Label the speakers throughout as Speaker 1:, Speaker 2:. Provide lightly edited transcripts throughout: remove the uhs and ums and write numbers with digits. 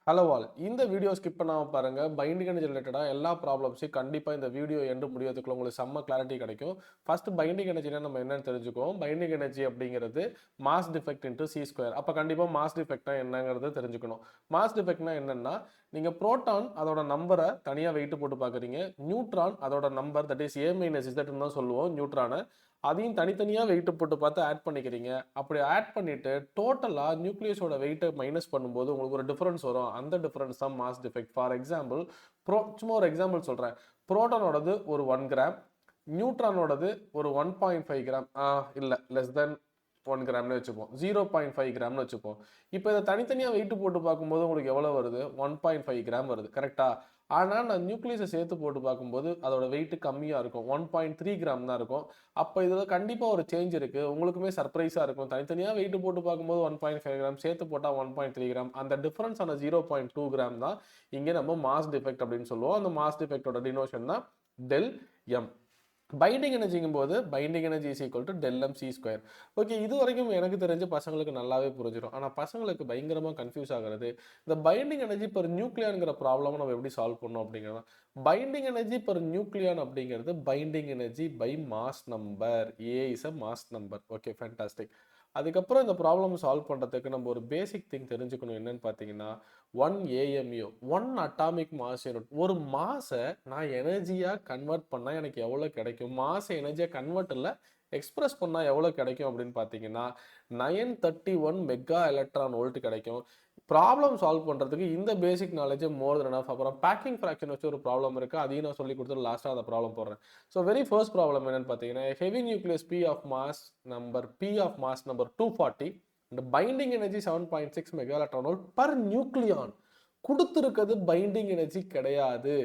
Speaker 1: Hello all. இந்த video skip பண்ணாம பாருங்க. பைண்டிங் எனர்ஜி ரிலேட்டடா எல்லா ப்ராப்ளம்ஸையும் கண்டிப்பா இந்த வீடியோ எண்டு முடியறதுக்குள்ள உங்களுக்கு செம்ம கிளாரிட்டி கிடைக்கும். ஃபர்ஸ்ட் பைண்டிங் எனர்ஜினா நம்ம என்னன்னு தெரிஞ்சுக்குவோம். பைண்டிங் எனர்ஜி அப்படிங்கிறது mass defect into C square. அப்ப கண்டிப்பா மாஸ் டிஃபெக்ட்னா என்னங்கிறத தெரிஞ்சுக்கணும். மாஸ் டிஃபெக்ட்னா என்னன்னா, நீங்க புரோட்டான் அதோட நம்பரை தனியா வெயிட் போட்டு பார்க்குறீங்க. நியூட்ரான் அதோட number that is A - Z தான் சொல்லுவோம் நியூட்ரானை. அதையும் தனித்தனியாக வெயிட் போட்டு பார்த்து ஆட் பண்ணிக்கிறீங்க. அப்படி ஆட் பண்ணிட்டு டோட்டலாக நியூக்ளியஸோட வெயிட்டை மைனஸ் பண்ணும்போது உங்களுக்கு ஒரு டிஃபரன்ஸ் வரும். அந்த டிஃபரன்ஸ் தான் மாஸ் டிஃபெக்ட். ஃபார் எக்ஸாம்பிள், சும்மா ஒரு எக்ஸாம்பிள் சொல்கிறேன். புரோட்டானோடது ஒரு 1 கிராம், நியூட்ரானோடது ஒரு 1.5 கிராம், இல்லை லெஸ் தென் 1 கிராம்னு வச்சுப்போம், 0.5 கிராம்னு வச்சுப்போம். இப்போ இதை தனித்தனியாக வெயிட் போட்டு பார்க்கும்போது உங்களுக்கு எவ்வளோ வருது? 1.5 கிராம் வருது, கரெக்டா? ஆனால் நான் நியூக்ளியஸை சேர்த்து போட்டு பார்க்கும்போது அதோட வெயிட் கம்மியாக இருக்கும், 1.3 கிராம் தான் இருக்கும். அப்போ இதில் கண்டிப்பாக ஒரு சேஞ்ச் இருக்குது. உங்களுக்குமே சர்ப்ரைஸாக இருக்கும். தனித்தனியாக வெயிட் போட்டு பார்க்கும்போது 1.5 கிராம், சேர்த்து போட்டால் 1.3 கிராம். அந்த டிஃபரன்ஸ் ஆன 0.2 கிராம் தான் இங்கே நம்ம மாஸ் டிஃபெக்ட் அப்படின்னு சொல்லுவோம். அந்த மாஸ் டிஃபெக்டோட டினோஷன் தான் டெல் எம். பைண்டிங் எனர்ஜிங்கும் போது binding energy is equal to tell M C square. Okay, இது வரைக்கும் எனக்கு தெரிஞ்சு பசங்களுக்கு நல்லாவே புரிஞ்சிடும். ஆனால் பசங்களுக்கு பயங்கரமாக கன்ஃபியூஸ் ஆகிறது இந்த பைண்டிங் எனர்ஜி பர் நியூக்ளியான்ங்கிற ப்ராப்ளம் நம்ம எப்படி சால்வ் பண்ணோம் அப்படிங்கிறத. பைண்டிங் எனர்ஜி பர் நியூக்ளியான் அப்படிங்கிறது binding energy by mass number. A is a mass number. Okay, fantastic. அதுக்கப்புறம் இந்த ப்ராப்ளம் சால்வ் பண்ணுறதுக்கு நம்ம ஒரு பேசிக் திங் தெரிஞ்சுக்கணும். என்னன்னு பார்த்தீங்கன்னா, 1 AMU 1 அட்டாமிக் மாஸ் யூனிட். ஒரு மாஸை நான் எனர்ஜியாக கன்வெர்ட் பண்ணால் எனக்கு எவ்வளோ கிடைக்கும்? மாஸை எனர்ஜியாக கன்வெர்ட் இல்லை, எக்ஸ்பிரஸ் பண்ணால் எவ்வளோ கிடைக்கும் அப்படின்னு பார்த்தீங்கன்னா 931 மெகா எலக்ட்ரான் வோல்ட் கிடைக்கும். ப்ராப்ளம் சால்வ் பண்ணுறதுக்கு இந்த பேசிக் நாலேஜ் மோர் தென் எனஃப். அப்புறம் பேக்கிங் ஃப்ராக்ஷன் வச்சு ஒரு ப்ராப்ளம் இருக்குது, அதையும் நான் சொல்லி கொடுத்துட்டு லாஸ்ட்டாக அந்த ப்ராப்ளம் போடுறேன். ஸோ வெரி ஃபர்ஸ்ட் ப்ராப்ளம் என்னன்னு பார்த்தீங்கன்னா, heavy nucleus P of mass number 240 and binding energy 7.6 mega electron volt per nucleon. கொடுத்துருக்கிறது பைண்டிங் எனர்ஜி கிடையாது,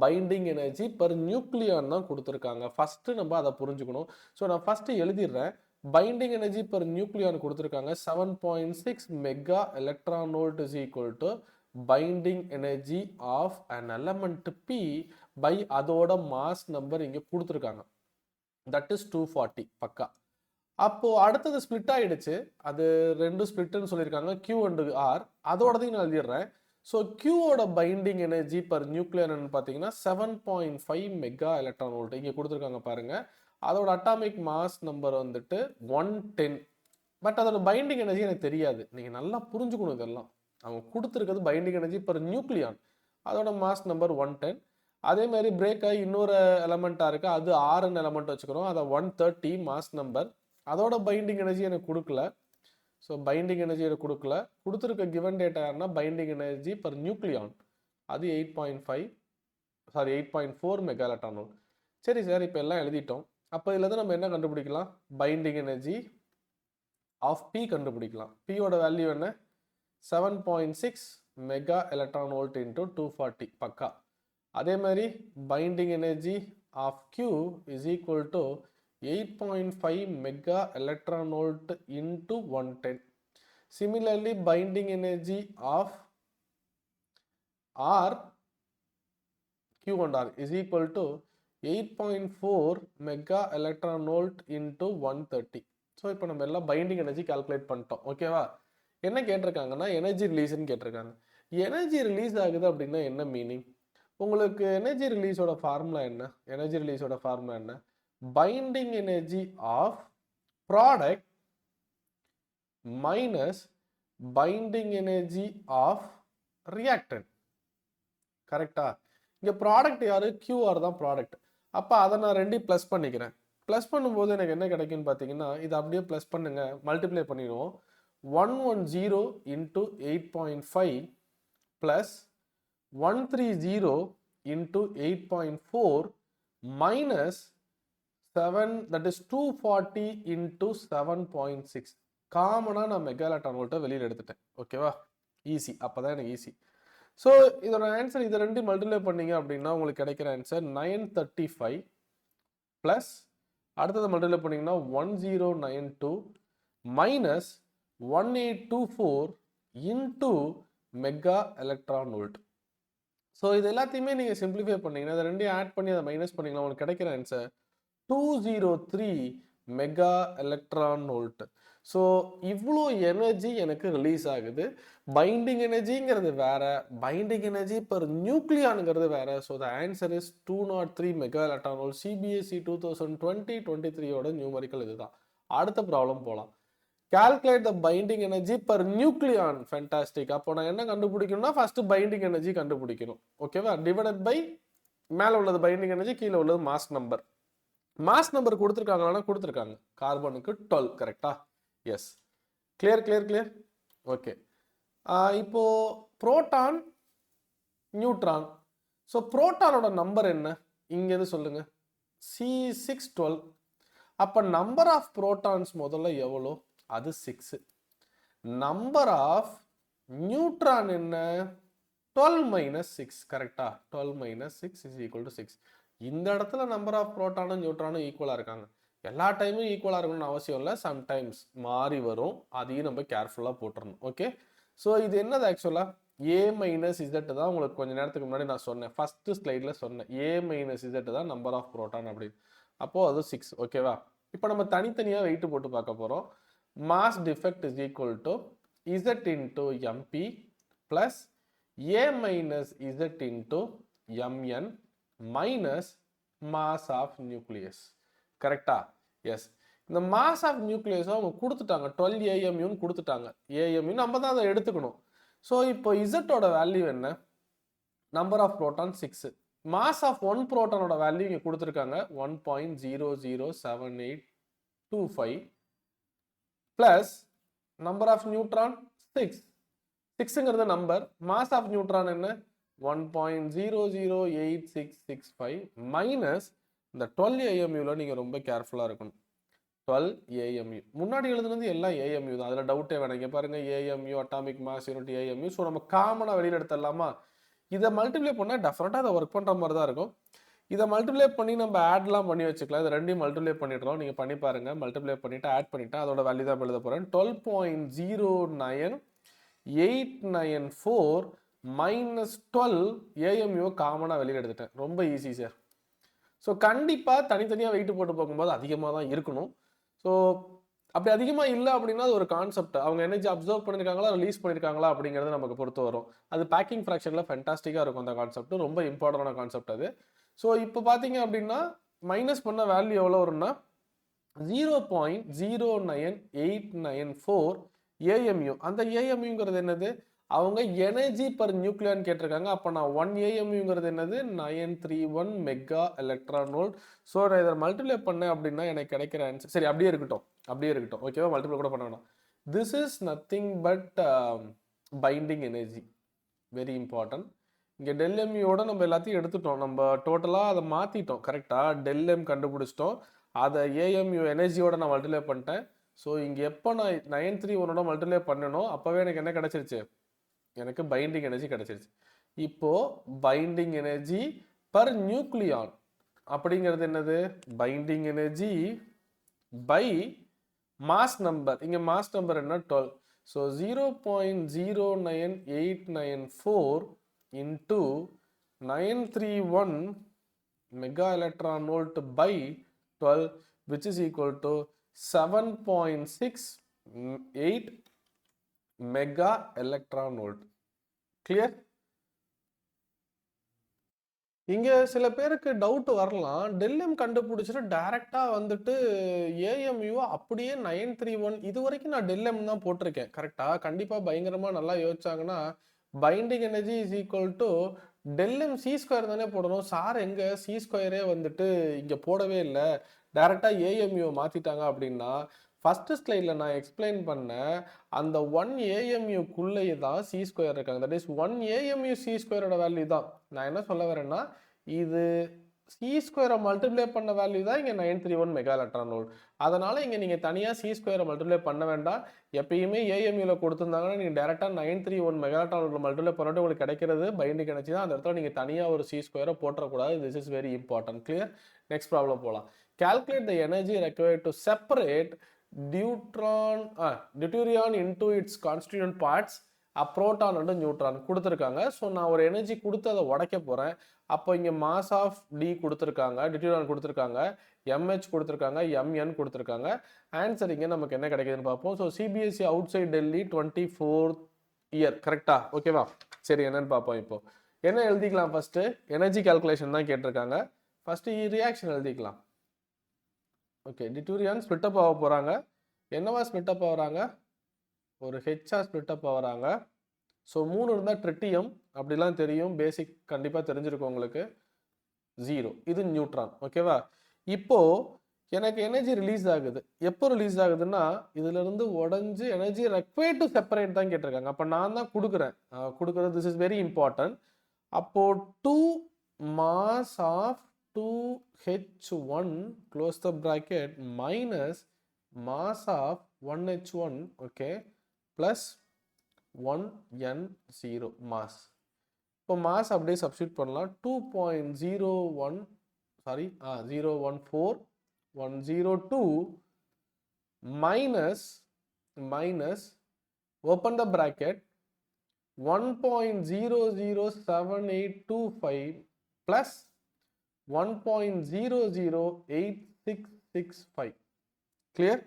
Speaker 1: பைண்டிங் எனர்ஜி பர் நியூக்ளியான் தான் கொடுத்துருக்காங்க. ஃபர்ஸ்ட் நம்ம அதை புரிஞ்சுக்கணும். ஸோ நான் ஃபர்ஸ்ட் எழுதிடுறேன். பைண்டிங் எனர்ஜி பர் நியூக்ளியான் கொடுத்துருக்காங்க 7.6 mega electron volt is equal to binding energy of an element P by அதோட மாஸ் நம்பர் இங்கே கொடுத்துருக்காங்க, தட் இஸ் 240 பக்கா. அப்போ அடுத்தது ஸ்பிளிட் ஆயிடுச்சு. அது ரெண்டு ஸ்பிளிட்னு சொல்லியிருக்காங்க, Q அண்ட் R. அதோடதையும் நான் எழுதிடுறேன். ஸோ கியூவோட பைண்டிங் எனர்ஜி பர் நியூக்ளியர் பார்த்தீங்கன்னா 7.5 மெகா எலக்ட்ரான் வோல்ட் இங்கே கொடுத்துருக்காங்க பாருங்க. அதோட அட்டாமிக் மாஸ் நம்பர் வந்துட்டு 110. பட் அதோட பைண்டிங் எனர்ஜி எனக்கு தெரியாது. நீங்கள் நல்லா புரிஞ்சுக்கணும் இதெல்லாம். அவங்க கொடுத்துருக்கிறது பைண்டிங் எனர்ஜி பர் நியூக்ளியான், அதோட மாஸ் நம்பர் 110. அதே மாதிரி பிரேக் ஆகி இன்னொரு எலமெண்ட்டாக இருக்கு, அது ஆர்என் எலமெண்ட் வச்சுக்கிறோம், அதை 130 மாஸ் நம்பர். அதோட பைண்டிங் எனர்ஜி எனக்கு கொடுக்கல. ஸோ பைண்டிங் எனர்ஜி எனக்கு கொடுக்கல. கொடுத்துருக்க கிவன் டேட்டா யாருன்னா பைண்டிங் எனர்ஜி பர் நியூக்ளியான், அது 8.4 மெகா எலக்ட்ரான் வோல்ட். சரி சார், இப்போ எல்லாம் எழுதிட்டோம். அப்போ இதில் தான் நம்ம என்ன கண்டுபிடிக்கலாம்? பைண்டிங் எனர்ஜி ஆஃப் P கண்டுபிடிக்கலாம். பியோட வேல்யூ என்ன? 7.6 மெகா எலக்ட்ரான் வோல்ட் இன்டூ 240 பக்கா. அதே மாதிரி binding energy of Q is equal to 8.5 mega electron volt into 110. Similarly, binding energy of R, Q and R is equal to 8.4 mega electron volt into 130. So இப்போ நம்ம எல்லாம் binding energy calculate பண்ணிட்டோம். ஓகேவா? என்ன கேட்டிருக்காங்கன்னா energy ரிலீஸ்ன்னு கேட்டிருக்காங்க. Energy release ஆகுது அப்படின்னா என்ன மீனிங்? உங்களுக்கு எனர்ஜி ரிலீஸோட ஃபார்முலா என்ன? எனர்ஜி ரிலீஸோட ஃபார்முலா என்ன? Binding energy of product minus binding energy of reactant. கரெக்டா? இங்கே ப்ராடக்ட் யாரு? QR தான் ப்ராடக்ட். அப்போ அதை நான் ரெண்டையும் ப்ளஸ் பண்ணிக்கிறேன். ப்ளஸ் பண்ணும்போது எனக்கு என்ன கிடைக்குன்னு பார்த்தீங்கன்னா, இதை அப்படியே ப்ளஸ் பண்ணுங்க, மல்டிப்ளை பண்ணிடுவோம். 110 into 8.5 plus 130 into 8.4 minus 7, that is 240 into 7.6. காமனாக நான் மெகா எலக்ட்ரான் வோல்ட்டை வெளியில் எடுத்துட்டேன். ஓகேவா? ஈஸி. அப்போ தான் எனக்கு ஈஸி. ஸோ இதோட ஆன்சர் இதை ரெண்டு மல்டிப்ளை பண்ணீங்க அப்படின்னா உங்களுக்கு கிடைக்கிற ஆன்சர் 935 ப்ளஸ் அடுத்தது மல்டிப்ளை பண்ணிங்கன்னா 1092 minus 1824 into mega electron volt. So இது எல்லாத்தையுமே நீங்கள் சிம்பிளிஃபை பண்ணீங்கன்னா, அதை ரெண்டையும் ஆட் பண்ணி அதை மைனஸ் பண்ணிங்கன்னா உங்களுக்கு கிடைக்கிற answer 203 mega electron volt. So இவ்வளோ எனர்ஜி எனக்கு ரிலீஸ் ஆகுது. பைண்டிங் எனர்ஜிங்கிறது வேற, பைண்டிங் எனர்ஜி பர் நியூக்ளியானுங்கிறது வேற. So the answer is 203 mega electron volt. CBSE 2020-23 numerical இதுதான். அடுத்த ப்ராப்ளம் போகலாம். Calculate the binding energy per nucleon. Fantastic. அப்போ நான் என்ன கண்டுபிடிக்கணும்னா ஃபர்ஸ்ட் பைண்டிங் எனர்ஜி கண்டுபிடிக்கணும். ஓகேவா? டிவைடட் பை மேலே உள்ளது பைண்டிங் எனர்ஜி, கீழே உள்ளது மாஸ் நம்பர். மாஸ் நம்பர் கொடுத்துருக்காங்களா? கொடுத்துருக்காங்க. கார்பனுக்கு 12. கரெக்டா? Yes. Clear clear clear. Okay. இப்போ புரோட்டான், நியூட்ரான். ஸோ புரோட்டானோட நம்பர் என்ன இங்கேருந்து சொல்லுங்க. C612. அப்போ நம்பர் ஆஃப் புரோட்டான்ஸ் முதல்ல எவ்வளோ? அது 6. நம்பர் ஆஃப் நியூட்ரான் என்ன? 12 மைனஸ் 6. கரெக்டா? 12 மைனஸ் 6 இஸ் ஈக்குவல் டு 6. இந்த இடத்துல நம்பர் ஆஃப் புரோட்டானும் நியூட்ரானும் ஈக்குவலாக இருக்காங்க. எல்லா டைமும் ஈக்குவலாக இருக்கணும்னு அவசியம் இல்லை. சம்டைம்ஸ் மாறி வரும். அதையும் நம்ம கேர்ஃபுல்லாக போட்டுறணும். ஓகே. ஸோ இது என்னது ஆக்சுவலாக? ஏ மைனஸ் இசட் தான். உங்களுக்கு கொஞ்சம் நேரத்துக்கு முன்னாடி நான் சொன்னேன், ஃபர்ஸ்ட் ஸ்லைடில் சொன்னேன். ஏ மைனஸ் இசட் தான் நம்பர் ஆஃப் புரோட்டான் அப்படின்னு. அப்போது அது 6. ஓகேவா? இப்போ நம்ம தனித்தனியாக வெயிட்டு போட்டு பார்க்க போகிறோம். Mass defect is equal to Z into m p plus A minus Z into m n minus mass of nucleus. கரெக்டா? எஸ். இந்த மாஸ் ஆஃப் நியூக்ளியஸ் அவங்க கொடுத்துட்டாங்க, 12 AMUன்னு கொடுத்துட்டாங்க. AMU நம்ம தான் அதை எடுத்துக்கணும். ஸோ இப்போ இசட்டோட வேல்யூ என்ன? Number of proton 6. Mass of 1 புரோட்டானோட வேல்யூ இங்கே கொடுத்துருக்காங்க 1.007825 பிளஸ் நம்பர் ஆஃப் நியூட்ரான் 6. 6ங்கிறது நம்பர். மாஸ் ஆஃப் நியூட்ரான் என்ன? 1.008665 மைனஸ் இந்த 12 AMUல நீங்கள் ரொம்ப கேர்ஃபுல்லாக இருக்கணும். 12 AMU முன்னாடி எழுதுனது எல்லாம் AMU தான், அதில் டவுட்டே வேணாம். இங்கே பாருங்க, AMU atomic mass unit AMU. So நம்ம காமனாக வெளியில் எடுத்துடலாமா? இதை மல்டிப்ளை பண்ணால் டெஃபினட்டாக அதை ஒர்க் பண்ணுற மாதிரி தான் இருக்கும். இதை மல்டிப்ளை பண்ணி நம்ம ஆட்லாம் பண்ணி வச்சுக்கலாம். இதை ரெண்டையும் மல்டிப்ளை பண்ணிடுறோம். நீங்கள் பண்ணி பாருங்க. மல்டிப்ளை பண்ணிவிட்டு ஆட் பண்ணிவிட்டு அதோட வேல்யூ தான் எழுத போகிறேன். 12.09894 மைனஸ் 12 AMU காமனாக வெளியில் எடுத்துட்டேன். ரொம்ப ஈஸி சார். ஸோ கண்டிப்பாக தனித்தனியாக வெயிட்டு போட்டு பார்க்கும்போது அதிகமாக தான் இருக்கணும். ஸோ அப்படி அதிகமாக இல்லை அப்படின்னா அது ஒரு கான்செப்ட். அவங்க எனர்ஜி அப்சர்வ் பண்ணியிருக்காங்களா, ரிலீஸ் பண்ணியிருக்காங்களா அப்படிங்கிறது நமக்கு பொறுத்து வரும். அது பேக்கிங் ஃப்ராக்ஷனில் ஃபென்டாஸ்டிக்காக இருக்கும். அந்த கான்செப்ட் ரொம்ப இம்பார்ட்டண்டான கான்செப்ட் அது. ஸோ இப்போ பார்த்தீங்க அப்படின்னா மைனஸ் பண்ண வேல்யூ எவ்வளோ வரும்னா 0.09894 AMU. அந்த AMUங்கிறது என்னது? அவங்க எனர்ஜி பர் நியூக்ளியான் கேட்டிருக்காங்க. அப்போ நான் 1 AMUங்கிறது என்னது? 931 மெகா எலக்ட்ரான் வோல்ட். ஸோ நான் இதை மல்டிப்ளை பண்ணேன் அப்படின்னா எனக்கு கிடைக்கிற ஆன்சர் சரி அப்படியே இருக்கட்டும், அப்படியே இருக்கட்டும். ஓகேவா? மல்டிப்ளை கூட பண்ண வேணாம். This is nothing but binding energy. Very important. இங்கே டெல்எம்யூட நம்ம எல்லாத்தையும் எடுத்துட்டோம். நம்ம டோட்டலாக அதை மாற்றிட்டோம். கரெக்டாக? டெல்எம் கண்டுபிடிச்சிட்டோம். அதை AMU எனர்ஜியோட நான் மல்டிப்ளை பண்ணிட்டேன். ஸோ இங்கே எப்போ நான் 931ஓட மல்டிப்ளை பண்ணணும் அப்போவே எனக்கு என்ன கிடச்சிருச்சு? எனக்கு பைண்டிங் எனர்ஜி கிடைச்சிருச்சு. இப்போ பைண்டிங் எனர்ஜி பர் நியூக்ளியான் அப்படிங்கிறது என்னது? Binding energy by mass number. இங்க மாஸ் நம்பர் என்ன? 12. So 0.09894 into 931 mega electron volt by 12 which is equal to 7.68 mega electron volt. Clear? இங்க சில பேருக்கு டவுட் வரலாம். டெல்எம் கண்டுபிடிச்சிட்டு டைரக்டா வந்துட்டு AMU அப்படியே 931 இது வரைக்கும் நான் டெல்எம் தான் போட்டிருக்கேன். கரெக்டா? கண்டிப்பா பயங்கரமா நல்லா யோசிச்சாங்கன்னா binding energy is equal to del m C² தானே போடணும். சார் எங்க C² வந்துட்டு இங்க போடவே இல்லை, டைரக்டா AMU மாத்திட்டாங்க அப்படின்னா ஃபர்ஸ்ட் ஸ்லைடில் நான் எக்ஸ்பிளைன் பண்ண அந்த 1 AMUக்குள்ளேயே தான் C² இருக்காங்க. That is 1 AMU C² value தான். நான் என்ன சொல்ல வரேன்னா இது C² மல்டிப்ளை பண்ண வேல்யூ தான் இங்கே 931 மெகா எலக்ட்ரான் வோல்ட். அதனால இங்கே நீங்கள் தனியாக C² மல்டிப்ளை பண்ண வேண்டாம். எப்பயுமே AMUல கொடுத்துருந்தாங்கன்னா நீங்கள் டேரெக்டாக 931 மெகா எலக்ட்ரான் வோல்ட் மல்டிப்ளை பண்ணிட்டு உங்களுக்கு கிடைக்கிறது பைண்டிங் எனர்ஜி தான். அந்த இடத்துல நீங்கள் தனியாக ஒரு C² போட்டக்கூடாது. This is very important. Clear? Next problem போகலாம். Calculate the energy required to separate deuterium into its constituent parts proton and neutron கொடுத்துருக்காங்க. ஸோ நான் ஒரு எனர்ஜி கொடுத்து அதை உடைக்க போகிறேன். அப்போ இங்கே மாஸ் ஆஃப் டி கொடுத்துருக்காங்க, டியூரான் கொடுத்துருக்காங்க, எம்ஹெச் கொடுத்துருக்காங்க, எம்என் கொடுத்துருக்காங்க. ஆன்சர் இங்கே நமக்கு என்ன கிடைக்குதுன்னு பார்ப்போம். So CBSE outside Delhi 24th year கரெக்டா? ஓகேவா? சரி, என்னன்னு பார்ப்போம். இப்போ என்ன எழுதிக்கலாம்? ஃபர்ஸ்ட் எனர்ஜி கால்குலேஷன் தான் கேட்டிருக்காங்க. ஃபர்ஸ்ட் ரியாக்ஷன் எழுதிக்கலாம். ஓகே, டியூரான் ஸ்பிளிட் அப் ஆக போகிறாங்க. என்னவா ஸ்பிளிட் அப் ஆகுறாங்க? ஒரு ஹெச்ஆ ஸ்பிளிட் அப் ஆகுறாங்க. ஸோ 3 இருந்தால் ட்ரிட்டியம், அப்படிலாம் தெரியும், பேசிக் கண்டிப்பாக தெரிஞ்சிருக்கும் உங்களுக்கு. 0 இது நியூட்ரான். ஓகேவா? இப்போ எனக்கு எனர்ஜி ரிலீஸ் ஆகுது. எப்போ ரிலீஸ் ஆகுதுன்னா இதுல இருந்து உடஞ்சு எனர்ஜி ரெக்வயர்ட் டு செப்பரேட் தான் கேட்டிருக்காங்க. அப்போ நான் தான் கொடுக்குறது. This is very important. அப்போ 2 mass of 2H1 close the bracket minus mass of 1H1 okay plus 1N0 mass. இப்போ மாஸ் அப்படியே சப்ஸ்டியூட் பண்ணலாம். 0.014 minus open the bracket 1.007825 plus 1.008665. clear?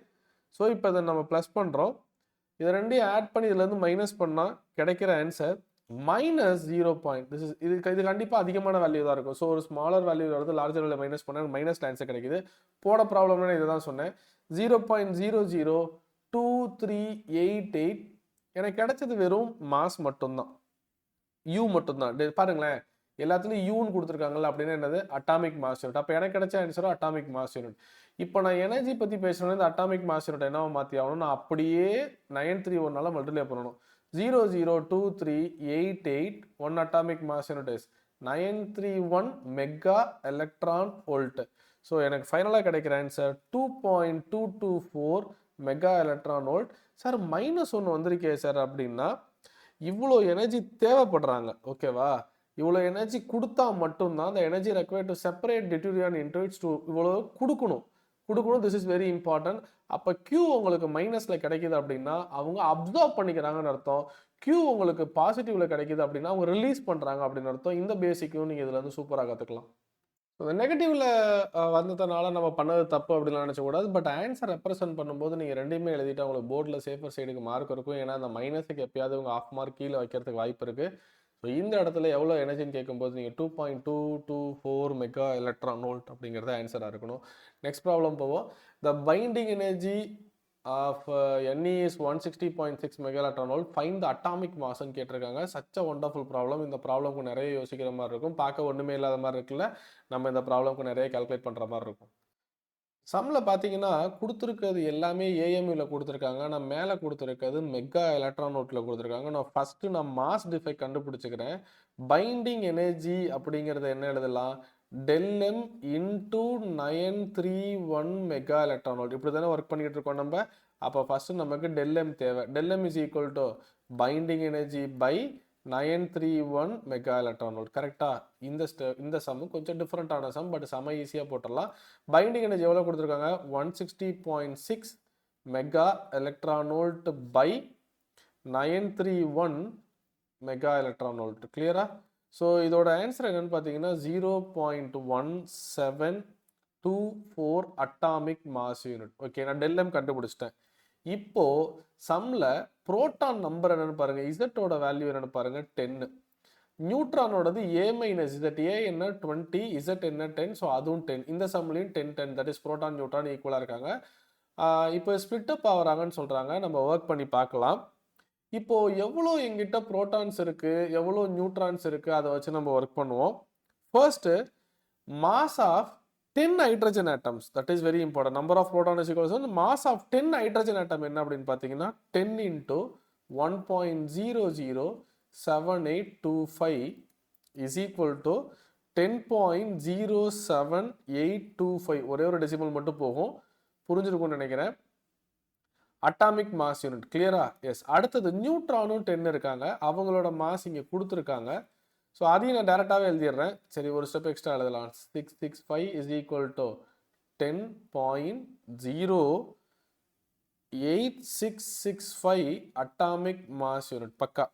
Speaker 1: So இப்போ இதை நம்ம ப்ளஸ் பண்ணுறோம். இதை ரெண்டையும் ஆட் பண்ணி இதுலேருந்து மைனஸ் பண்ணால் கிடைக்கிற ஆன்சர் மைனஸ் 0. இது கண்டிப்பாக அதிகமான வேல்யூ தான் இருக்கும். ஸோ ஒரு ஸ்மாலர் வேல்யூ வருது, லார்ஜர் வேல்யூ மைனஸ் பண்ணால் மைனஸ் ஆன்சர் கிடைக்குது. போட ப்ராப்ளம்னா இதை தான் சொன்னேன். 0.002388. எனக்கு கிடைச்சது வெறும் மாஸ் மட்டும்தான், யூ மட்டும்தான். பாருங்களேன், எல்லாத்துலேயும் யூன்னு கொடுத்துருக்காங்கல்ல, அப்படின்னா என்னது? Atomic mass unit. அப்போ எனக்கு கிடைச்ச ஆன்சரும் அட்டாமிக் மாஸ் யூனிட். இப்போ நான் எனர்ஜி பற்றி பேசணும்னா இந்த அட்டாமிக் மாஸ் யூனிட் என்னவா மாற்றி ஆகணும்? நான் அப்படியே 931 மல்டிப்ளை பண்ணணும். 0.02388 1 atomic mass unit is 931 mega electron volt. So எனக்கு ஃபைனலாக கிடைக்கிற answer 2.224 mega electron volt. Sir -1 வந்திருக்கே சார் அப்படின்னா, இவ்வளோ எனர்ஜி தேவைப்படுறாங்க. ஓகேவா? இவ்வளோ எனர்ஜி கொடுத்தா மட்டும்தான் அந்த energy required to separate deuteron into its two இவ்வளோ கொடுக்கணும். This is very important. அப்போ Q உங்களுக்கு மைனஸில் கிடைக்குது அப்படின்னா அவங்க அப்சர்வ் பண்ணிக்கிறாங்கன்னு அர்த்தம். Q உங்களுக்கு பாசிட்டிவ்ல கிடைக்குது அப்படின்னா அவங்க ரிலீஸ் பண்ணுறாங்க அப்படின்னு அர்த்தம். இந்த பேசிக்கும் நீங்கள் இதில் வந்து சூப்பராக கற்றுக்கலாம். இந்த நெகட்டிவ்ல வந்ததுனால நம்ம பண்ணது தப்பு அப்படின்லாம் நினச்சக்கூடாது. பட் ஆன்சர் ரெப்ரசென்ட் பண்ணும்போது நீங்கள் ரெண்டுமே எழுதிட்டு அவங்களுக்கு போர்டில் சேஃபர் சைடுக்கு மார்க் இருக்கும். ஏன்னா அந்த மைனஸுக்கு எப்பயாவது உங்கள் ஆஃப் மார்க் கீழே வைக்கிறதுக்கு வாய்ப்பு இருக்குது. ஸோ இந்த இடத்துல எவ்வளோ எனர்ஜின்னு கேட்கும்போது நீங்கள் 2.224 மெகா எலக்ட்ரான் வோல்ட் அப்படிங்கிறது ஆன்சராக இருக்கணும். நெக்ஸ்ட் ப்ராப்ளம் போவோம். The binding energy of Ne is 160.6 mega electron volt. Find the atomic மாஸ்ன்னு கேட்டிருக்காங்க. Such a wonderful problem. இந்த ப்ராப்ளம்க்கு நிறைய யோசிக்கிற மாதிரி இருக்கும். பார்க்க ஒன்றுமே இல்லாத மாதிரி இருக்குல்ல. நம்ம இந்த ப்ராப்ளம்க்கு நிறைய கால்குலேட் பண்ணுற மாதிரி இருக்கும். சம்மில் பார்த்தீங்கன்னா கொடுத்துருக்கிறது எல்லாமே ஏஎம்யூவில் கொடுத்துருக்காங்க. நான் மேலே கொடுத்துருக்கிறது மெகா எலக்ட்ரான் வோல்ட்டில் கொடுத்துருக்காங்க. நான் மாஸ் டிஃபெக்ட் கண்டுபிடிச்சிக்கிறேன். பைண்டிங் எனர்ஜி அப்படிங்கிறது என்ன எழுதலாம்? ΔM into 931 mega electron volt. இப்படி தானே ஒர்க் பண்ணிட்டு இருக்கோம் நம்ம. அப்போ ஃபஸ்ட்டு நமக்கு ΔM தேவை. ΔM is equal to binding energy by 931 mega electron volt. கரெக்டா? இந்த சம் கொஞ்சம் டிஃப்ரெண்டான சம், பட் செம ஈஸியாக போட்டுடலாம். பைண்டிங் எனர்ஜி எவ்வளோ கொடுத்துருக்காங்க? 160.6 mega electron volt by 931 mega electron volt. கிளியரா? ஸோ இதோட ஆன்சர் என்னன்னு பார்த்தீங்கன்னா 0.1724 அட்டாமிக் மாஸ் யூனிட். ஓகே, நான் ΔM கண்டுபிடிச்சிட்டேன். இப்போ சம்ல புரோட்டான் நம்பர் என்னன்னு பாருங்க. இசட்டோட வேல்யூ என்னன்னு பாருங்க, 10. நியூட்ரானோடது A மைனஸ் இசட். A என்ன 20, இசட் என்ன 10. ஸோ அதுவும் 10. இந்த சம்லையும் 10 10, தட் இஸ் புரோட்டான் நியூட்ரான் ஈக்குவலாக இருக்காங்க. இப்போ ஸ்பிளிட் அப் ஆகுறாங்கன்னு சொல்றாங்க. நம்ம ஒர்க் பண்ணி பார்க்கலாம். இப்போ எவ்வளோ எங்கிட்ட புரோட்டான்ஸ் இருக்கு, எவ்வளோ நியூட்ரான்ஸ் இருக்கு, அதை வச்சு நம்ம ஒர்க் பண்ணுவோம். First mass of 10 hydrogen atoms, that is very important. Number of proton is equal to mass of 10 hydrogen atom என்ன அப்படின்னு பார்த்தீங்கன்னா 10 into 1.007825 is equal to 10.07825. ஒரே ஒரு டெசிமல் மட்டும் போகும், புரிஞ்சிருக்கும்னு நினைக்கிறேன். Atomic mass unit. கிளியரா? எஸ். அடுத்தது நியூட்ரானும் 10 இருக்காங்க. அவங்களோட மாஸ் இங்கே கொடுத்துருக்காங்க. ஸோ அதையும் நான் டேரெக்டாகவே எழுதிடுறேன். சரி, ஒரு ஸ்டெப் எக்ஸ்ட்ரா எழுதலாம். 665 is equal to 10.0 8665 atomic mass unit பக்கா.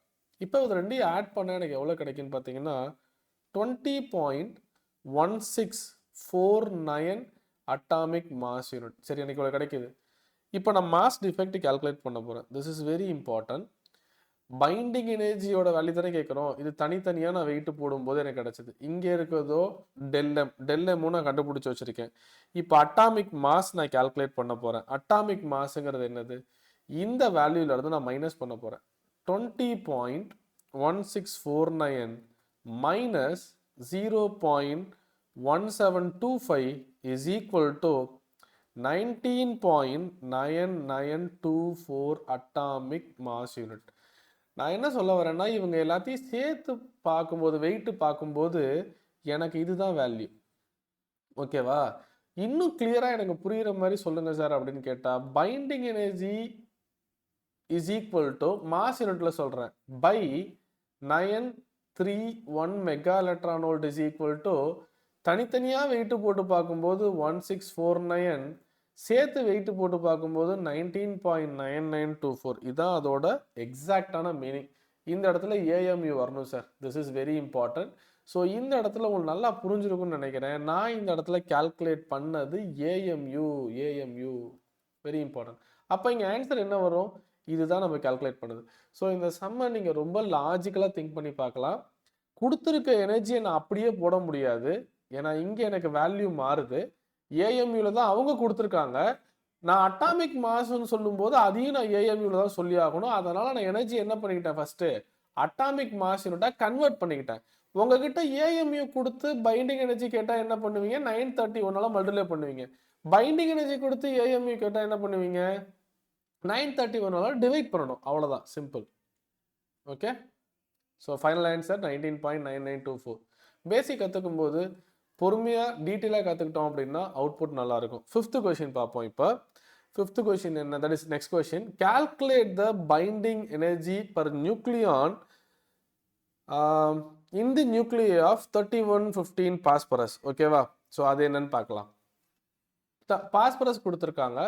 Speaker 1: இப்போ இது ரெண்டையும் ஆட் பண்ண எனக்கு எவ்வளோ கிடைக்குன்னு பார்த்தீங்கன்னா 20.1649 அட்டாமிக் மாஸ் யூனிட். சரி, எனக்கு இவ்வளோ கிடைக்குது. இப்போ நான் மாஸ் டிஃபெக்ட் கால்குலேட் பண்ண போகிறேன். This is very important. Binding எனர்ஜியோட வேல்யூ தானே கேட்குறோம். இது தனித்தனியாக நான் வெயிட் போடும்போது எனக்கு கிடைச்சது. இங்கே இருக்கிறதோ டெல்எம்மும் நான் கண்டுபிடிச்சி வச்சுருக்கேன். இப்போ அட்டாமிக் மாஸ் நான் கால்குலேட் பண்ண போகிறேன். அட்டாமிக் மாஸுங்கிறது என்னது? இந்த வேல்யூலேருந்து நான் மைனஸ் பண்ண போகிறேன். 20.1649 minus 0.1725 is equal to 19.9924 atomic mass unit. நான் என்ன சொல்ல வரேன்னா, இவங்க எல்லாத்தையும் சேர்த்து பார்க்கும்போது வெயிட் பார்க்கும்போது எனக்கு இதுதான் வேல்யூ. ஓகேவா? இன்னும் கிளியரா எனக்கு புரியுற மாதிரி சொல்லுங்க சார் அப்படின்னு கேட்டா, binding energy is equal to mass யூனிட்ல சொல்றேன் by 931 mega electron volt is equal to தனித்தனியா வெயிட் போட்டு பார்க்கும்போது 1649, சேர்த்து வெயிட் போட்டு பார்க்கும்போது 19.9924. இதுதான் அதோட எக்ஸாக்டான மீனிங். இந்த இடத்துல ஏஎம்யூ வரணும் sir. This is very important. So இந்த இடத்துல உங்களுக்கு நல்லா புரிஞ்சிருக்கும்னு நினைக்கிறேன். நான் இந்த இடத்துல கால்குலேட் பண்ணது ஏஎம்யூ. Very important. அப்போ இங்கே ஆன்சர் என்ன வரும்? இதுதான் நம்ம கால்குலேட் பண்ணுது. ஸோ இந்த சம்மை நீங்கள் ரொம்ப லாஜிக்கலாக திங்க் பண்ணி பார்க்கலாம். கொடுத்துருக்க எனர்ஜியை நான் அப்படியே போட முடியாது, ஏன்னா இங்கே எனக்கு வேல்யூ மாறுது. ஏஎம்யூல தான் அவங்க கொடுத்துருக்காங்க. நான் அட்டாமிக் மாஸ்ன்னு சொல்லும்போது அதையும் நான் ஏஎம்யூல தான் சொல்லி ஆகணும். அதனால நான் எனர்ஜி என்ன பண்ணிக்கிட்டேன், ஃபர்ஸ்ட் அட்டாமிக் மாஸ் யூனிட்டா கன்வெர்ட் பண்ணிக்கிட்டேன். உங்ககிட்ட ஏஎம்யூ கொடுத்து பைண்டிங் எனர்ஜி கேட்டா என்ன பண்ணுவீங்க? 931 மல்டிப்ளை பண்ணுவீங்க. பைண்டிங் எனர்ஜி கொடுத்து ஏஎம்யூ கேட்டா என்ன பண்ணுவீங்க? 931 டிவைட் பண்ணணும். அவ்வளவுதான், simple. Okay. So final answer 19.9924. பேசிக் கற்றுக்கும் போது பொறுமையாக டீட்டெயிலாக கற்றுக்கிட்டோம் அப்படின்னா அவுட்புட் நல்லாயிருக்கும். 5th கொஷின் பார்ப்போம். இப்போ 5th கொஷின் என்ன? That is next question. Calculate the binding energy per nucleon in the nuclei of 3115 phosphorus. ஓகேவா? ஸோ அது என்னன்னு பார்க்கலாம். பாஸ்பரஸ் கொடுத்துருக்காங்க,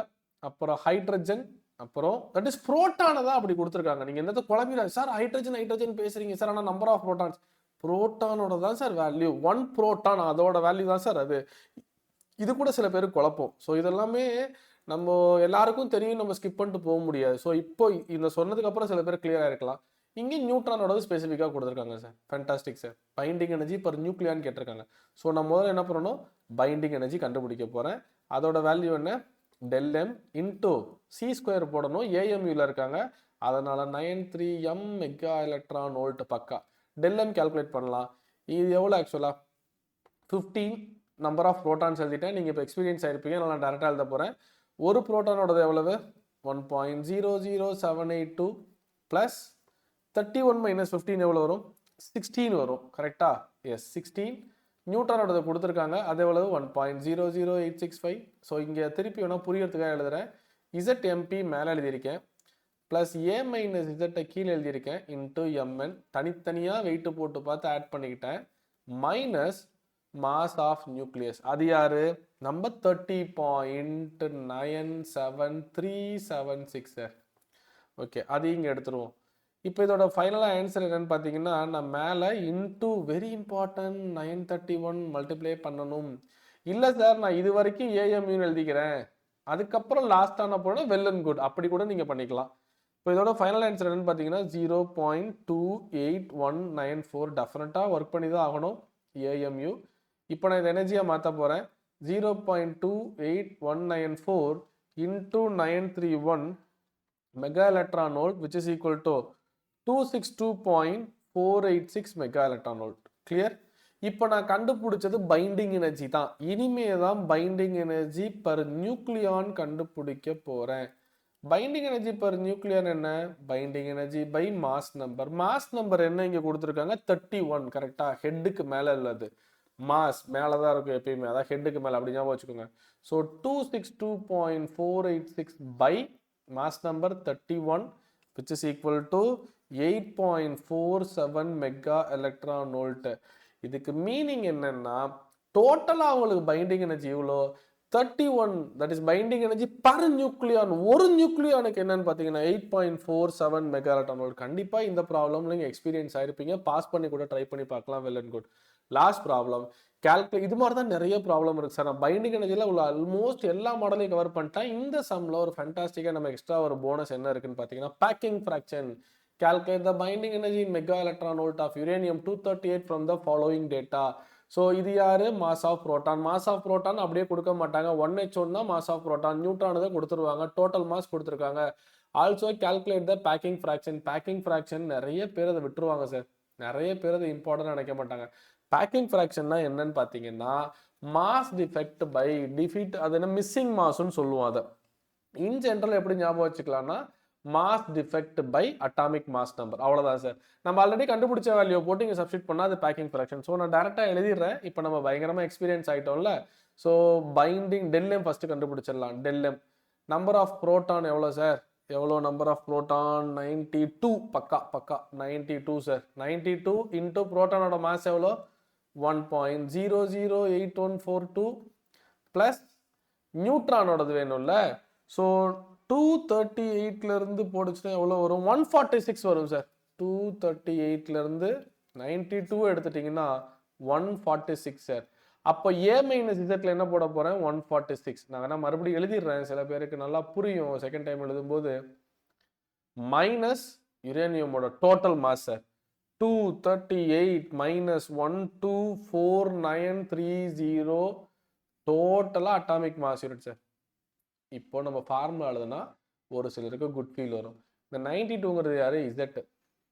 Speaker 1: அப்புறம் ஹைட்ரஜன், அப்புறம் தட் இஸ் புரோட்டானை தான் அப்படி கொடுத்துருக்காங்க. நீங்கள் என்னது குழம்பிடாது சார், ஹைட்ரஜன் பேசுறீங்க சார், ஆனால் நம்பர் ஆஃப் புரோட்டான்ஸ் புரோட்டானோட தான் சார் வேல்யூ. 1 புரோட்டான் அதோட வேல்யூ தான் சார் அது. இது கூட சில பேருக்கு குழப்பம். ஸோ இதெல்லாமே நம்ம எல்லாருக்கும் தெரியும், நம்ம ஸ்கிப் பண்ணிட்டு போக முடியாது. ஸோ இப்போ இந்த சொன்னதுக்கு அப்புறம் சில பேர் கிளியராக இருக்கலாம். இங்கே நியூட்ரானோட ஸ்பெசிஃபிக்காக கொடுத்துருக்காங்க sir. Fantastic sir. Binding energy per நியூக்ளியான்னு கேட்டிருக்காங்க. ஸோ நான் முதல்ல என்ன பண்ணணும், பைண்டிங் எனர்ஜி கண்டுபிடிக்க போகிறேன். அதோட வேல்யூ என்ன? ΔM இன்டூ C² போடணும். ஏஎம்யூல இருக்காங்க, அதனால 93 மெகா எலக்ட்ரான் வோல்ட் பக்கா. ΔM கால்குலேட் பண்ணலாம். இது எவ்வளோ ஆக்சுவலாக? 15 நம்பர் ஆஃப் ப்ரோட்டான்ஸ் எழுதிட்டேன். நீங்கள் இப்போ எக்ஸ்பீரியன்ஸ் ஆகிருப்பீங்க, நான் டேரெக்டாக எழுத போகிறேன். ஒரு ப்ரோட்டானோடது எவ்வளவு? 1.00782 ப்ளஸ் 31 மைனஸ் 15 எவ்வளோ வரும்? 16 வரும். கரெக்டா? எஸ், 16. நியூட்டனோட கொடுத்துருக்காங்க, அது எவ்வளவு? 1.00865. ஸோ இங்கே திருப்பி வேணால் புரியறதுக்காக எழுதுகிறேன். ZMP மேலே எழுதியிருக்கேன், ப்ளஸ் A மைனஸ் Z கீழே எழுதியிருக்கேன், இன்ட்டு MN. தனித்தனியாக வெயிட்டு போட்டு பார்த்து ஆட் பண்ணிக்கிட்டேன். Minus mass of nucleus. அது யாரு? Number 30.97376 sir. ஓகே, அது இங்கே எடுத்துருவோம். இப்போ இதோட ஃபைனலாக ஆன்சர் என்னன்னு பார்த்தீங்கன்னா, நான் மேலே இன்டூ வெரி இம்பார்ட்டன்ட் 931 மல்டிப்ளை பண்ணணும். இல்லை சார், நான் இது வரைக்கும் ஏஎம்யூன்னு எழுதிக்கிறேன், அதுக்கப்புறம் லாஸ்டான போனால் வெல் அண்ட் குட், அப்படி கூட நீங்கள் பண்ணிக்கலாம். இப்போ இதோட ஃபைனல் ஆன்சர் என்னன்னு பார்த்தீங்கன்னா 0.28194. டெஃபினட்டாக ஒர்க் பண்ணி தான் ஆகணும் ஏஎம்யூ. இப்போ நான் இந்த எனர்ஜியாக மாற்ற போகிறேன். 0.28194 into 931 mega electron volt which is equal to 262.486 mega electron volt. Clear? இப்போ நான் கண்டுபிடிச்சது பைண்டிங் எனர்ஜி தான். இனிமே தான் பைண்டிங் எனர்ஜி பர் நியூக்ளியான் கண்டுபிடிக்க போகிறேன். பைண்டிங் எனர்ஜி பர் நியூக்ளியான் என்ன? Binding energy by mass number. Mass number என்ன இங்கே கொடுத்துருக்காங்க? 31. கரெக்டாக? ஹெட்டுக்கு மேலே உள்ளது. மாஸ் மேலே தான் இருக்கும் எப்பயுமே, அதான் ஹெட்டுக்கு மேலே, அப்படி ஞாபகம் வச்சுக்கோங்க. So 262.486 by mass number 31 which is equal to 8.47 mega electron volt. இதுக்கு மீனிங் என்னன்னா, டோட்டலாக அவங்களுக்கு பைண்டிங் எனர்ஜி இவ்வளோ 31, that is binding energy per nucleon. ஒரு நியூக்ளியானுக்கு என்னன்னு பார்த்தீங்கன்னா 8.47 மெகா எலக்ட்ரான் வோல்ட். கண்டிப்பா இந்த ப்ராப்ளம் நீங்க எக்ஸ்பீரியன்ஸ் ஆயிருப்பீங்க, பாஸ் பண்ணி கூட ட்ரை பண்ணி பார்க்கலாம். Well and good. Last problem calculate. இது மாதிரி தான் நிறைய ப்ராப்ளம் இருக்கு சார். நான் பைண்டிங் எனர்ஜியில் உள்ள ஆல்மோஸ்ட் எல்லா மாடலையும் கவர் பண்ணிட்டேன். இந்த சம்ல ஒரு ஃபேண்டாஸ்டிக்காக நம்ம எக்ஸ்ட்ரா ஒரு போனஸ் என்ன இருக்குன்னு பார்த்தீங்கன்னா packing fraction. Calculate the binding energy in mega electron volt of uranium 238 from the following data. So இது யாரு? Mass of proton. Mass of proton அப்படியே கொடுக்க மாட்டாங்க, 1H1 தான் மாஸ் ஆஃப் புரோட்டான், நியூட்ரான் தான் கொடுத்துருவாங்க, டோட்டல் மாஸ் கொடுத்துருக்காங்க. Also calculate the packing fraction. Packing fraction நிறைய பேர் அதை விட்டுருவாங்க சார், நிறைய பேர் அதை இம்பார்ட்டன்ட் நினைக்க மாட்டாங்க. பேக்கிங் ஃப்ராக்ஷன்னா என்னன்னு பார்த்தீங்கன்னா மாஸ் டிஃபெக்ட் பை டிஃபீட், அது என்ன மிஸ்ஸிங் மாஸ்ன்னு சொல்லுவோம். அதை இன் ஜென்ரல் எப்படி ஞாபகம் வச்சுக்கலாம்னா mass defect by atomic mass number, அவ்வளோதான் சார். நம்ம ஆல்ரெடி கண்டுபிடிச்ச வேல்யூ போட்டு இங்கே சப்ஸ்டிட் பண்ணால் அது பேக்கிங் ஃப்ராக்ஷன். ஸோ நான் டேரெக்டாக எழுதிடுறேன். இப்போ நம்ம பயங்கரமாக எக்ஸ்பீரியன்ஸ் ஆகிட்டோம்ல. ஸோ பைண்டிங் டெல்எம் ஃபஸ்ட்டு கண்டுபிடிச்சிடலாம். டெல்எம் நம்பர் ஆஃப் புரோட்டான் எவ்வளோ சார்? எவ்வளோ நம்பர் ஆஃப் புரோட்டான்? 92. பக்கா 92 சார். 92 இன்டூ புரோட்டானோட மாஸ் எவ்வளோ? 1.008142 ப்ளஸ் நியூட்ரானோடது வேணும்ல. ஸோ 238ல இருந்து போடுச்சுன்னா எவ்வளோ வரும்? 146 வரும் சார். 238ல இருந்து 92 எடுத்துட்டீங்கன்னா 146 சார். அப்போ A மைனஸ் இசட்ல என்ன போட போறேன்? 146. நான் வேணா மறுபடியும் எழுதிடுறேன், சில பேருக்கு நல்லா புரியும் செகண்ட் டைம் எழுதும்போது. மைனஸ் யுரேனியமோட டோட்டல் மாஸ் சார் 238 மைனஸ் 124930 டோட்டலாக அட்டாமிக் மாஸ் யூனிட் சார். இப்போ நம்ம ஃபார்முலா எழுதுனா ஒரு சிலருக்கு குட் ஃபீல் வரும். இந்த 92ங்கிறது யாரு? இசட்,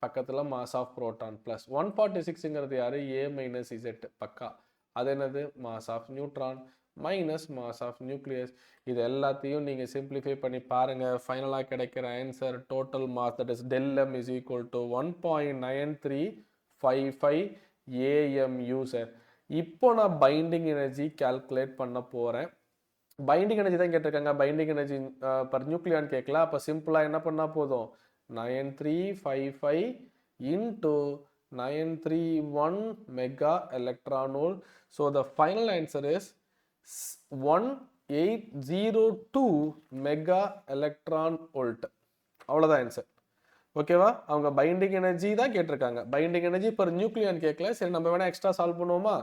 Speaker 1: பக்கத்தில் மாஸ் ஆஃப் புரோட்டான் ப்ளஸ் 146ங்கிறது யாரு? A மைனஸ் இசட் பக்கா. அது என்னது? Mass of neutron minus mass of nucleus. இது எல்லாத்தையும் நீங்கள் சிம்பிளிஃபை பண்ணி பாருங்கள். ஃபைனலாக கிடைக்கிற answer total mass that is del m is equal to 1.9355 AMU sir. இப்போ நான் பைண்டிங் எனர்ஜி கால்குலேட் பண்ண போகிறேன். பைண்டிங் எனர்ஜி தான் கேட்டிருக்காங்க, பைண்டிங் எனர்ஜி பர் நியூக்ளியான் கேட்கல. அப்போ சிம்பிளாக என்ன பண்ணால் போதும்? 9355 into 931 mega electron volt. So the final answer is 1802 mega electron volt. அவ்வளோதான் ஆன்சர். ஓகேவா? அவங்க பைண்டிங் எனர்ஜி தான் கேட்டிருக்காங்க, பைண்டிங் எனர்ஜி பர் நியூக்ளியான் கேட்கல. சரி, நம்ம வேணா எக்ஸ்ட்ரா சால்வ் பண்ணுவோமா?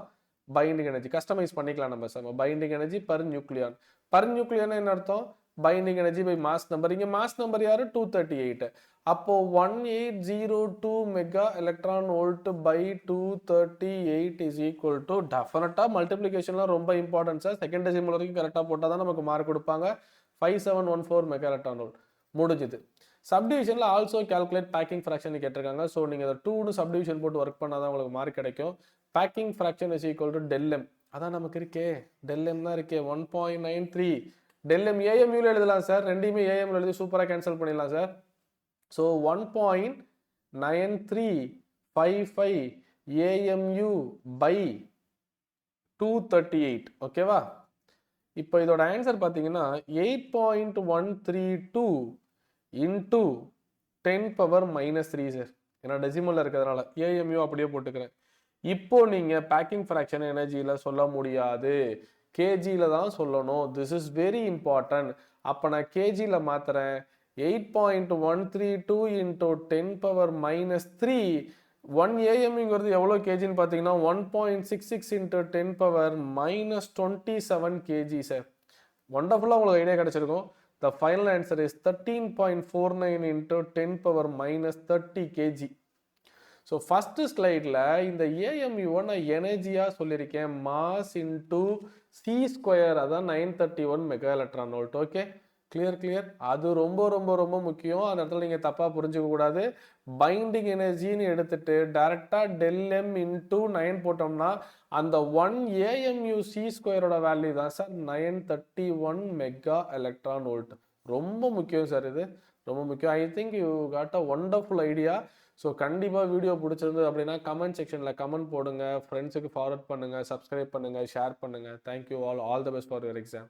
Speaker 1: பைண்டிங் எனர்ஜி கஸ்டமைஸ் பண்ணிக்கலாம் நம்ம sir. Binding energy per nucleon. Per nucleon என்ன அர்த்தம்? Binding energy by mass number. இங்கே மாஸ் நம்பர் யாரு? 238. அப்போ 1802 mega electron volt by 238 is equal to டெஃபினட்டாக மல்டிப்ளிகேஷன்லாம் ரொம்ப இம்பார்ட்டன்ட் சார். செகண்ட் டெசிமல் வரைக்கும் கரெக்டாக போட்டால் தான் நமக்கு மார்க் கொடுப்பாங்க. 5714 மெகா எலக்ட்ரான் வோல்ட் முடிஞ்சுது. சப்டிவிஷனில் ஆல்சோ கால்குலேட் பேக்கிங் ஃப்ராக்ஷன் கேட்டிருக்காங்க. ஸோ நீங்கள் அதை 2ன்னு சப்டிவிஷன் போட்டு ஒர்க் பண்ணால் தான் உங்களுக்கு மார்க் கிடைக்கும். Packing fraction is equal to del m. அதான் நமக்கு இருக்கே, டெல்எம் தான் இருக்கே 1.93. டெல்எம் ஏஎம்யூல எழுதலாம் சார், ரெண்டையுமே ஏஎம்ல எழுதி சூப்பராக கேன்சல் பண்ணிடலாம் சார். So 1.9355 AMU by 238. ஓகேவா? இப்போ இதோட ஆன்சர் பார்த்தீங்கன்னா 8.132 இன்டூ 10⁻³ சார். ஏன்னா டெசிமலில் இருக்கிறதுனால AMU அப்படியே போட்டுக்கிறேன். இப்போ நீங்கள் பேக்கிங் ஃப்ராக்ஷன் எனர்ஜியில் சொல்ல முடியாது, கேஜியில் தான் சொல்லணும். This is very important. அப்போ நான் கேஜியில் மாற்றுறேன். 8.132 இன்டூ 10⁻³ 1 AMங்கிறது எவ்வளோ கேஜின்னு பார்த்தீங்கன்னா 1.66 இன்டூ 10⁻27 கேஜி சார். ஒண்டர்ஃபுல்லாக உங்களுக்கு ஐடியா கிடைச்சிருக்கும். The final answer is 13.49 into 10⁻30 kg. So first ஸ்லைடில் இந்த ஏஎம்யூவை நான் எனர்ஜியாக சொல்லியிருக்கேன், மாஸ் இன்டூ சி ஸ்கொயர், அதான் 931 mega electron volt. Okay, clear. அது ரொம்ப ரொம்ப ரொம்ப முக்கியம். அந்த இடத்துல நீங்கள் தப்பாக புரிஞ்சுக்க கூடாது. பைண்டிங் எனர்ஜின்னு எடுத்துட்டு டைரெக்டாக டெல்எம் இன்டூ 9 போட்டோம்னா அந்த 1 AMU சி ஸ்கொயரோட வேல்யூ தான் சார் 931 மெகா எலக்ட்ரான் வோல்ட். ரொம்ப முக்கியம் சார், இது ரொம்ப முக்கியம். I think you got a wonderful idea. So கண்டிப்பாக வீடியோ பிடிச்சிருந்தது அப்படின்னா கமெண்ட் செக்ஷனில் கமெண்ட் போடுங்க, ஃப்ரெண்ட்ஸுக்கு ஃபார்வர்ட் பண்ணுங்கள், சப்ஸ்கிரைப் பண்ணுங்கள், ஷேர் பண்ணுங்கள். Thank you all the best for your exam.